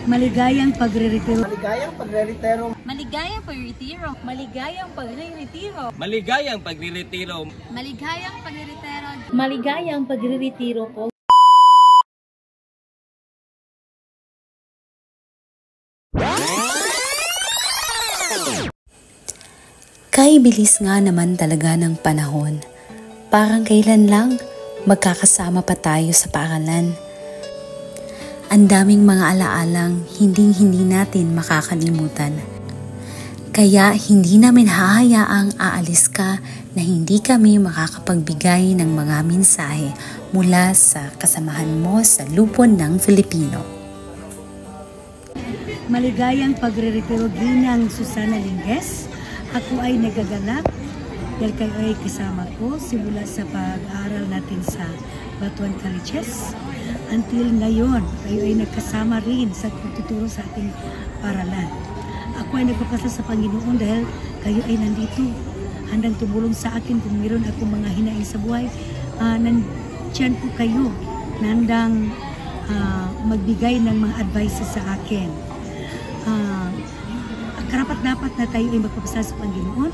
Maligayang pagre-retiro. Maligayang pagre-retiro. Maligayang pagre-retiro. Maligayang pagre-retiro. Maligayang pagre-retiro. Maligayang pagre-retiro. Maligayang pagre-retiro po. Kay bilis nga naman talaga ng panahon. Parang kailan lang magkakasama pa tayo sa paaralan. Ang daming mga alaalang hindi natin makakalimutan. Kaya hindi namin hahayaang aalis ka na hindi kami makakapagbigay ng mga mensahe mula sa kasamahan mo sa lupon ng Filipino. Maligayang pagre-retiro ginang Susana Lingues. Ako ay nagagalak dahil kayo ay kasama ko simula sa pag-aaral natin sa Batuan Colleges. Until ngayon, kayo ay nagkasama rin sa pagtuturo sa ating paralan. Ako ay nagpapasalamat sa Panginoon dahil kayo ay nandito. Handang tumulong sa akin kung meron akong mga hinaing sa buhay. Nandiyan po kayo na handang magbigay ng mga advices sa akin. Karapat-dapat na tayo ay magpapasalamat sa Panginoon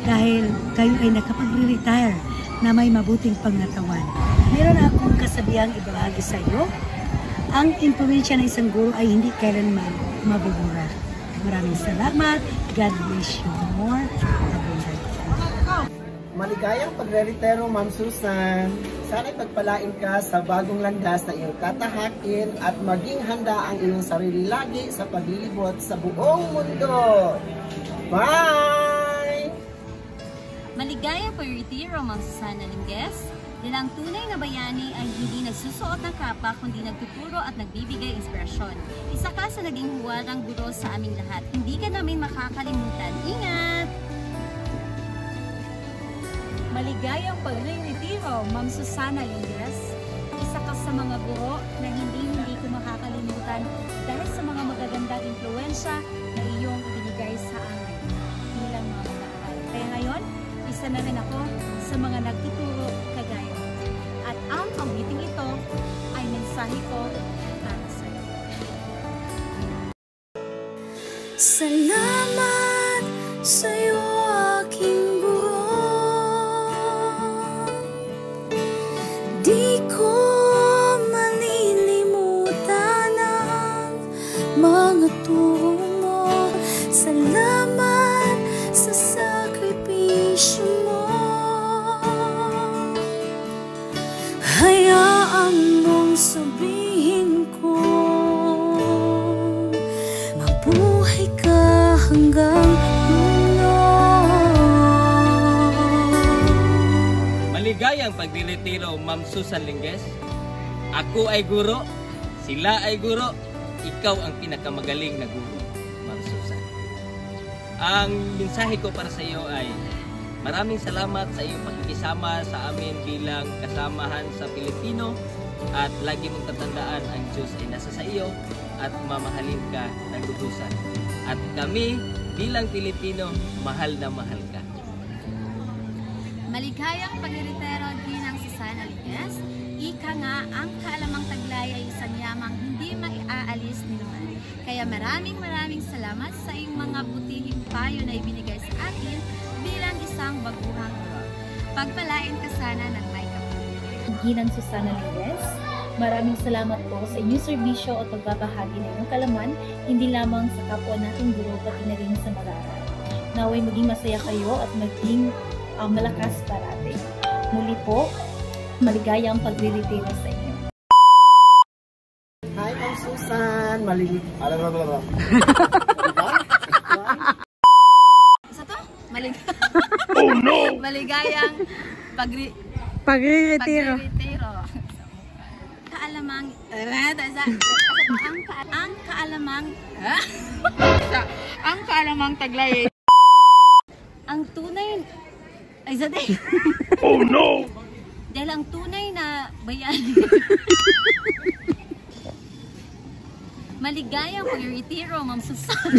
dahil kayo ay nakapag-retire na may mabuting pangatawan. Meron akong kasabihang ibahagi sa iyo. Ang impluwensya ng isang guro ay hindi kailanman mabubura. Maraming salamat. God bless you more abundantly. Maligayang pagre-retiro, Ma'am Susan. Sana'y pagpalain ka sa bagong landas na iyong tatahakin at maging handa ang iyong sarili lagi sa paglilibot sa buong mundo. Bye! Maligayang pagre-retiro, Ma'am Susana Lingues. Dahil ang tunay na bayani ay hindi nagsusuot ng kapa kundi nagtuturo at nagbibigay inspirasyon. Isa ka sa naging huwarang guro sa aming lahat. Hindi ka namin makakalimutan. Ingat! Maligayang pagre-retiro, Ma'am Susana Lingues. Isa ka sa mga guro na hindi ko makakalimutan dahil sa mga magagandang impluwensya na iyong ibinigay sa amin bilang mga mag-aaral. Kaya ngayon, isa na rin ako sa mga nagtuturo kagaya. At ang awiting ito ay mensahe ko para sa iyo. Salamat sa iyo, aking guro. Di ko malilimutan ang mga turo mo. Salamat sa sakripisyo mo. Hayaan mong sabihin ko, mabuhay ka hanggang dulo. Maligayang pagre-retiro, Ma'am Susan Lingues. Ako ay guro, sila ay guro, ikaw ang pinakamagaling na guro, Ma'am Susan. Ang mensahe ko para sa iyo ay maraming salamat sa iyong pakikisama sa amin bilang kasamahan sa Pilipino at lagi mong tatandaan ang Diyos ay nasa sa iyo at mamahalin ka ng lubusan. At kami bilang Pilipino, mahal na mahal ka. Maligayang pagre-retiro ginang Susana Lingues. Ika nga, ang kaalamang taglay ay isang yamang hindi maiaalis ni naman. Kaya maraming salamat sa iyong mga butihing payo na ibinigay sa akin bilang isang baguhang guro. Pagpalain ka sana ng may kapal. Ginang Susana Lingues, maraming salamat po sa inyong serbisyo at pagbabahagi ng inyong kalaman, hindi lamang sa kapwa nating guro, pati na rin sa mag-aaral. Naway maging masaya kayo at maging malakas parati. Muli po, maligayang pagre-retiro sa inyo. Hi, Ma'am Susan. Isa to? Oh no! Maligayang Pagre-retiro. Kaalamang ang kaalamang taglay. Ang tunay ay sa day. Oh no! Dahil ang tunay na bayani. Maligayang pagre-retiro, Ma'am Susana.